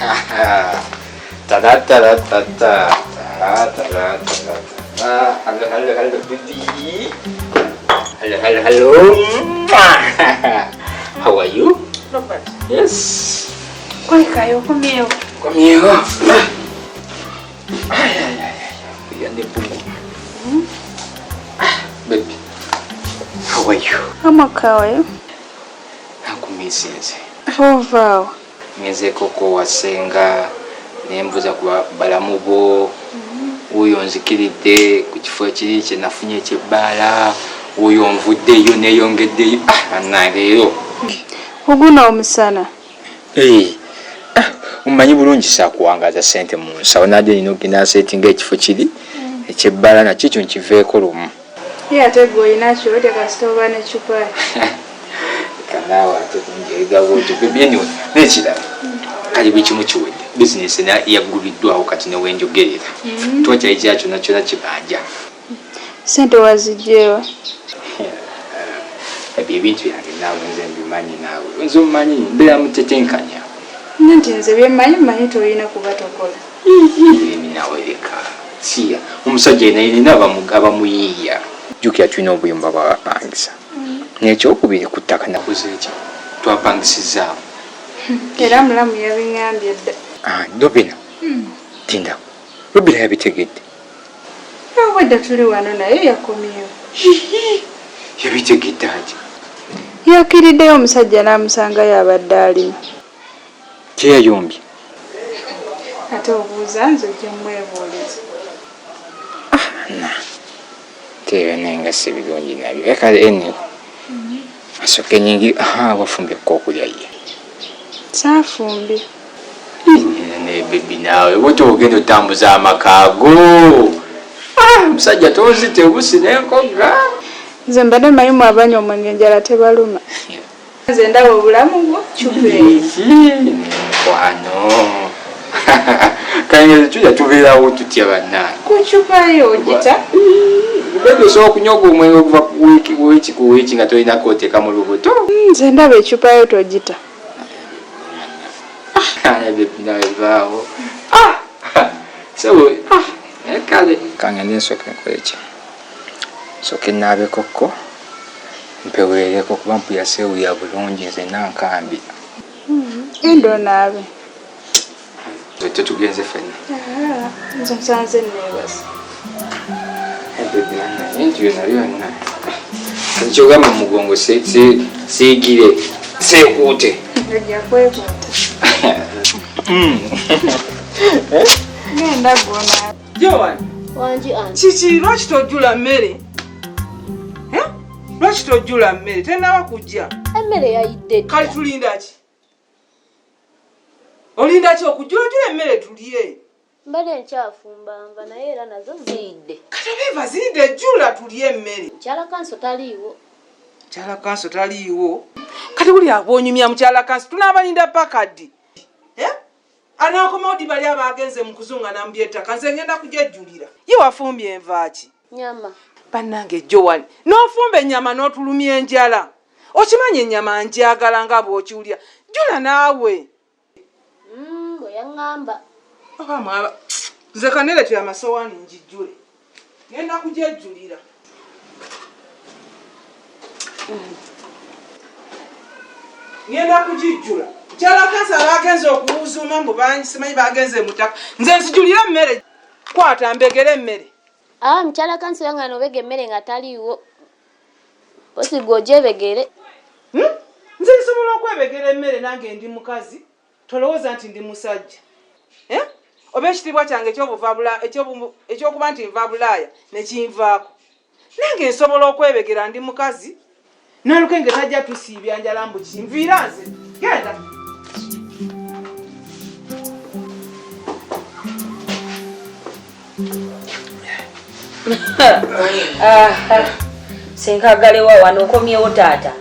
Hello, baby. Hello. How are you? Robert. Yes. Come here. Baby, how are you? I'm okay. Nakumisinze. How Ngeze koko wasenga nembuza kuba balamubo uyo nzikiridde ku kifo kiri kye nafunye ekyebbaala uyo nvuddeyo neyongeddeyo analeero oguna omusana umanyi bulungi saakuwangaza ssente mu nsawo nadde nina okugenda setinga ekifo kiri ekyebbaala nakyo kyo nkiveeko lumu ate gwe olinakiwo tekasitoba necupa kanaawe ate kunjegabo ekyo bebyeniwe nekirala kali buli kimu kiwedde bizinesi yaguliddwawo kati newenjogerera twakyayikira kyonna kyonna kibanja sente wazijjeewa ebyo ebintu byange naawe nze mbimanyi naawe nze omumanyi mbeera mutetenkanya nti nze byemanyi tolina kuba tokola eminaawe leka siya omusajja yenayina abamuyiiya jjukira tulina obuyumba bwabapangisa nekyokubiri ku ttaka nakuzeeki twapangisizaawo era mulamu yabiŋambye dda Robina tinda Robina yabitegedde obwedda tuli wano naye yakomyewo yabitegedde ati yakiriddeyo omusajja n'amusangayo abadde alima kyeyayombye ate obuuza nze ojja mwebuuliza tebenenga si birungi nabyo eka eni asoke nyingi wafumbye kokulya ye saafumbye ne bebi nawe wote ogenda otambuza amakaago omusajja tonzite obusi nenkoga nze mbadde mayimu abanywa omwenge enjala tebaluma nze ndaba obulamu bwo wano kanyeze tujja tubeerawo tutya bannange ku cupa yo ogita bebe osobola okunyoga omwenge okuva ku wiiki nga tolinako oteeka mu lubuto nze ndaba ecupa yo togita bebinawevaawo kale kangende nsooke nkoleki soke naabe kokko mpeweereko kuba mpuyasewuya bulungi nze nankambi endo naabe tetugenze fenna nze nsanze neebasa entu yonna byonna kyogamba mu mugongo siigire seekuute ojja kwekuuta genda gona Joan wanji anti kiki lwaki tojjula mmere lwaki tojjula mmere tenaba kujja emmere yayidde kale tulinda ki olinda ki okujjula ojjula emmere tulye mbadde nkyafumbanga naye era nazo ziyidde kati obiva ziyidde ejjula tulye emmere mukyala kanso taliiwo mukyala kanso taliiwo kati buli abonyumya mukyala kanso tunaabalinda pakaddi anaakoma odi bali abagenze mu kuzunga nambyetaka nze ngenda kujejjulira ye wafumbye envaaki nyama bannange Joan n'ofumba ennyama n'otulumya enjala okimanyi ennyama njagala nga bw'okiwulya jjula naawe oyaŋŋamba nze kaneretera amasowaani njijjule ngenda kujejjulira ngenda kujijjula mukyala kansa bagenze okuwuzuuma mbu simanyi bagenze mutaka nze nzijulire emmere kwata mbegere emmere mukyala kanso yangana obega emmere nga taliiwo osiga ogyebegere nze nsobola okwebegera emmere nange ndi mukazi tolowooza nti ndi musajja oba ekitiibwa kyange ekyokuba nti nva bulaaya nekinvaako nange nsobola okwebegera ndi mukazi nalukenge tajja tusiibya njala mbu kinviira nze genda senkagalewa wano okomyewo taata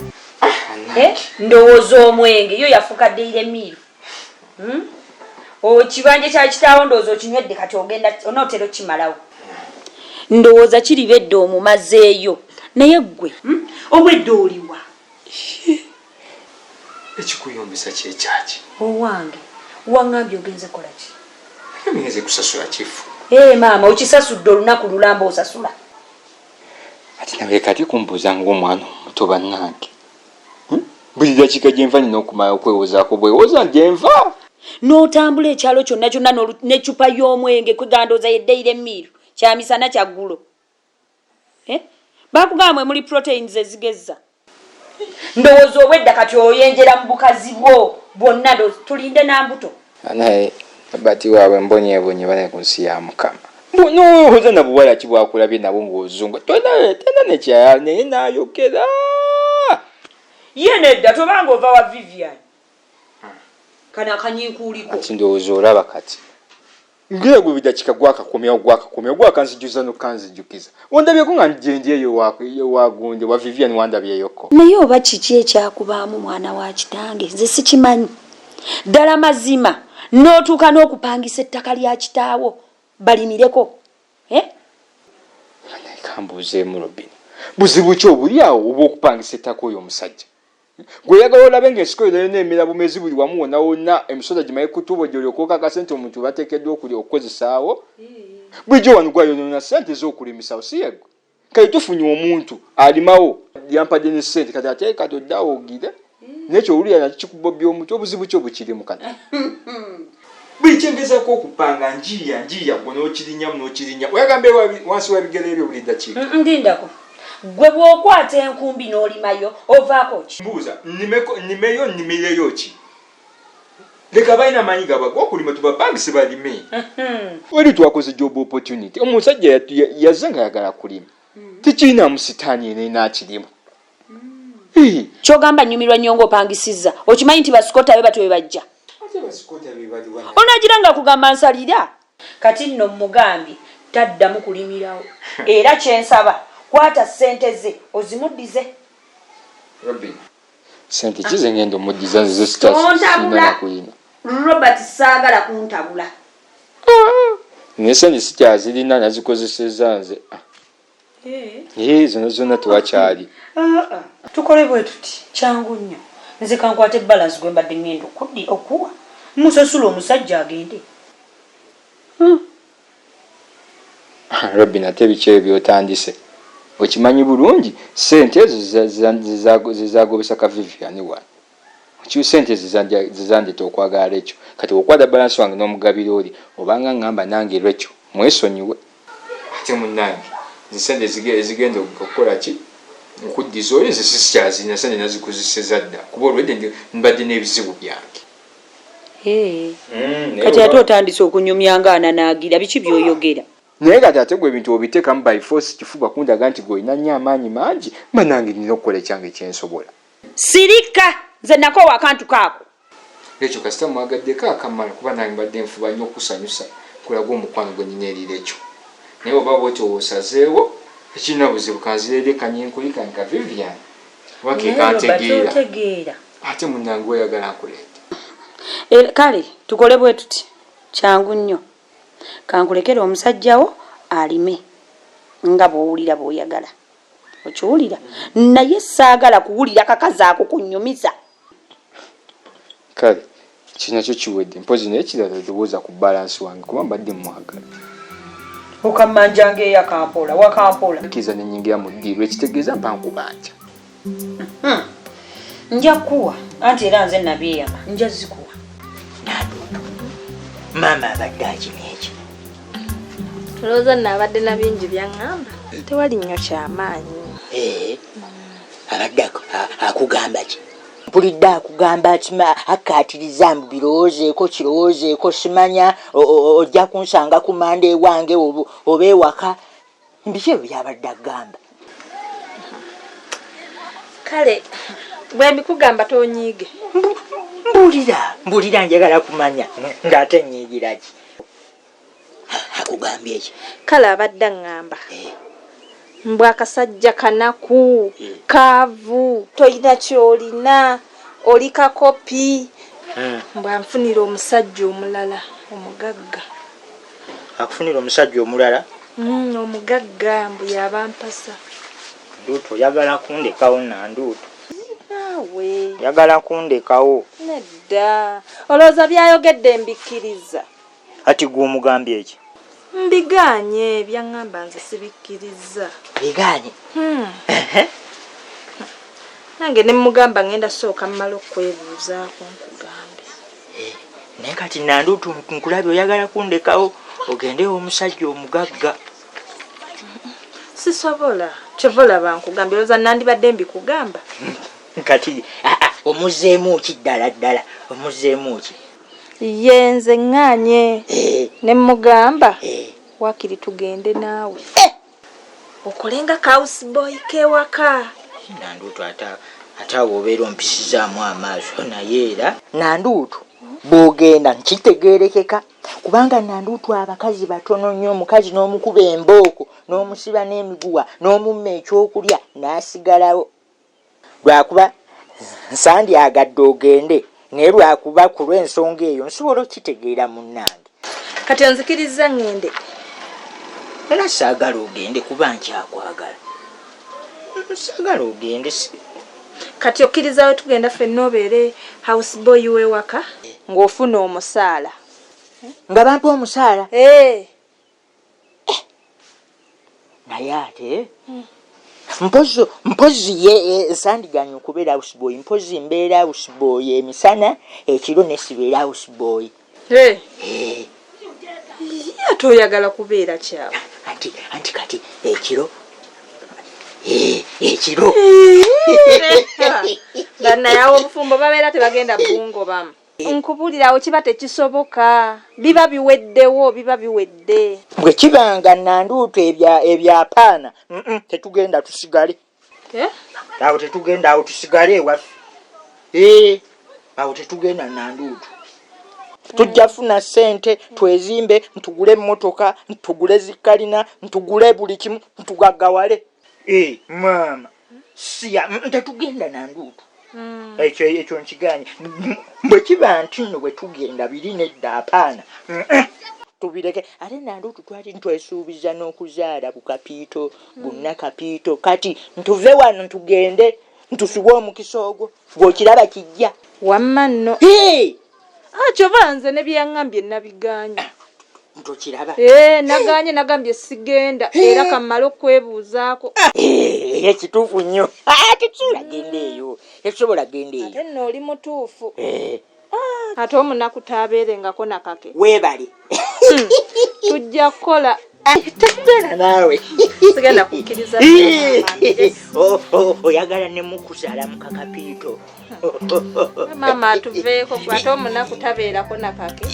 ndowooza omwenge yo yafukaddeire miiru kibanja kya kitaawo ndowooza okinywedde kati ogenda onootera okimalawo ndowooza kiribedde omumazeeyo naye ggwe obwedde oliwa ekikuyombesa kyekyaki owange wangambye ogenze kola ki? Mwenze kusasula chifu. Maama okisasudde olunaku lulamba osasula. Ati nawe kati kumbuza ng'omwana omuto bannange. Buli dakiika gye nva nina okumala okwewozaako bwewoza gyenva. N'otambula ekyalo kyonna kyonna n'eccupa y'omwenge kwegandooza yeddeire emmiiru kyamisana kyaggulo. Bakugamba mwe muli proteins ezigezza. Ndowooza obwedda kati oyenjera mu bukazi bwo bwonna tulinde na mbuto. Anaye bati waabwe mbonyeebonye bali ku nsi ya Mukama. N'owoza na buwala ki bwakulabye nabo ng'ozungu. Tena nekyaya naye naayogera. Ye nedda tobanga ova wa Vivian. Kana kanyiikuuliko. Ati ndowooza olaba kati. Ngira gwe bidakika gwakanzijuza n'okanzijukiza. Wandabyeko nga njenje eyo wagunde wa Vivian wandabyeyoko. Naye oba kiki ekyakubaamu mwana wa kitange nze sikimanyi. Ddala mazima n'otuuka n'okupangisa ettaka lya kitaawo balimireko. Kambuuzeemu Robin. Buzibu ki obuli awo oba okupangisa ettaka oyo omusajja? Gwe yagala olabe ng'ensiko eyo n'emira bumezi buli wamu wonna wonna emisoda gimaye kutubo gy'olyokoka akasente omuntu bateekeddwa okukozesaawo. Bulijjo wano gwayonoona ssente z'okulimisaawo si yegwe. Kale tufunye omuntu alimawo yampadde ne ssente kati ate kati oddawo ogire. Nekyo owulira nakyo kikubobya omutwe obuzibu ki obukiri mu kati. Buli kyengezaako okupanga njiya gwe n'okirinnyamu. Oyagamba wansi w'ebigere ebyo buli ddakiika. Ndindako. Gwe bw'okwata enkumbi n'olimayo ovaako ki? Mbuuza nnimeyo ki? Leka balina amanyi gabwe g'okulima tubapangise balime. Wali twakoze job opportunity. Omusajja yazze nga yagala kulima. Tikirinamu sitaani ene n'akirima. Kyogamba nnyumirwa nnyo ng'opangisizza. Okimanyi nti basikota be batwe bajja. Onagira nga kugamba nsalira. Kati nno mugambye taddamu kulimirawo. Era kyensaba kwata ssente ze ozimuddize. Robin. Sente kize ngendo muddiza ze sitasina kuyina. Robert saagala kuntabula. Nesente sikyazirina nazikozesezza nze. Zonna tewakyali. Tukole bwe tuti kyangu nnyo. Nze kankwate balance gwe mbadde ngenda okuwa. Musasula omusajja agende. Robin ate biki byotandise. Okimanyi bulungi sente ezo zizagobesa ka Vivian wano. Okiyo sente zizandita okwagala ekyo. Kati okwada balance wange n'omugabira oli obanga ngamba nange lwekyo mwesonyiwe. Ate munnange zisente zigenda okukola ki? Okuddiza oli nze sikyazina sente nazikozeseza dda kuba olwedde mbadde n'ebizibu byange. Kati ate otandise okunyumya ng'ananaagira biki by'oyogera? Naye kati ate gwe ebintu obiteekamu by force kifuba kundaga nti gw'olina nnyo amaanyi mangi mba nange nina okukola ekyange ekyensobola. Sirika nze nako wakantu kaako. Ekyo kasita mwagaddeko akamala kuba nange mbadde nfuba nnyo okusanyusa kulaga omukwano gwe nina erira ekyo. Naye oba bwoti osazeewo ekirina buzibu kanzireere kanyinkuli kanka Vivian. Wake kantegeera. Ate munnange oyagala nkuleete. Kale tukole bwe tuti kyangu nnyo. Kankulekere omusajjawo alime nga bw'owulira bw'oyagala. Okiwulira? Naye saagala kuwulira kakazi ako kunnyumiza. Kale kinakyo kiwedde mpozi naye kirala ndowooza ku balansi wange kuba mbadde mwagala. Okamanjanga eyakampola wakampola. Kiza nenyingira mu ddiirwa ekitegeeza mpa nkubanja. Nja kuwa anti era nze nabyeyama nja zikuwa. Mama abadde akimyeki. Tulowooza nabadde na bingi byaŋŋamba. Tewali nnyo kyamaanyi. Abadde akugamba ki? Mpulidde akugamba ati akkaatiriza mbu birowoozeeko kirowoozeeko simanya ojja kunsanga ku manda ewange oba ewaka. Biki ebyo byabadde agamba? Kale bwe mbikugamba tonyiige. Mbulira njagala kumanya ng'ate nyiigira ki? Akugambye ki? Kale abadde aŋŋamba. Mbw akasajja kanaku, kaavu, toyina kyolina, oli kakopi. Mbw anfunira omusajja omulala, omugagga. Akufunira omusajja omulala? Omugagga mbu yaba mpasa. Nduuto oyagala kundekawo na nduuto. naawe yagala kundekawo nedda olowooza byayogedde mbikkiriza ati gwe omugambye eki mbiganye byaŋŋamba nze sibikkiriza biganye nange ne mugamba ngenda sooka mmala okwebuuzaako nkugambe naye kati nanduutu nkulabye oyagala kundekawo ogendewo omusajja omugagga sisobola kyova olaba nkugambye olowooza nandibadde mbikugamba kati omuzeemu ki ddala ddala omuzeemu ki ye nze ŋŋanye ne mugamba wakiri tugende naawe okolenga kausboy kewaka nanduutu ate awo obeera ompisizaamu amaaso naye era nanduutu bw'ogenda nkitegeerekeka kubanga nanduutu abakazi batono nnyo omukazi n'omukuba embooko n'omusiba n'emiguwa n'omumma ekyokulya n'asigalawo lwakuba nsandyagadde ogende naye lwakuba ku lw'ensonga eyo nsobola okitegeera munnange kati onzikiriza ŋŋende era saagala ogende kuba nkyakwagala saagala ogende kati okkiriza we tugenda ffenna obeere houseboy wewaka ng'ofuna omusaala nga bampa omusaala naye ate mpozi ye sandiganya okubeera houseboy mpozi mbeera houseboy emisana ekiro nesibeera houseboy ate oyagala kubeera kyawe anti kati ekiro ekiro bannayawo obufumbo babeera tebagenda bungobamu nkubulirawo kiba tekisoboka biba biweddewo biba biwedde bwe kibanga nanduutu ebyapaana tetugenda tusigale awo tetugenda awo tusigale ewaffe awo tetugenda nanduutu tujja funa ssente twezimbe ntugule emmotoka ntugule zikalina ntugule buli kimu ntugagawale maama siya tetugenda nanduutu ekyo nkiganye bwe kiba nti nno bwe tugenda biri nedda apaana tubireke ate nanduutu twali ntwesuubiza n'okuzaala bukapiito bunnakapiito kati ntuve wano tugende ntusibe omukisa ogwo bw'okiraba kijja wamma nno kyova nze ne byaŋŋambye nabiganye ntokiraba naganye nagambye sigenda era kammala okwebuuzaako ekituufu nnyo tekisobola genda eyo tekisobola genda eyo ate nno oli mutuufu ate omunaku taabeerengako nakake weebale tujja kukola tekugenda naawe sigenda kukkiriza oyagala ne mukuzaala mu kakapiito maama atuveeko ate omunaku tabeerako nakake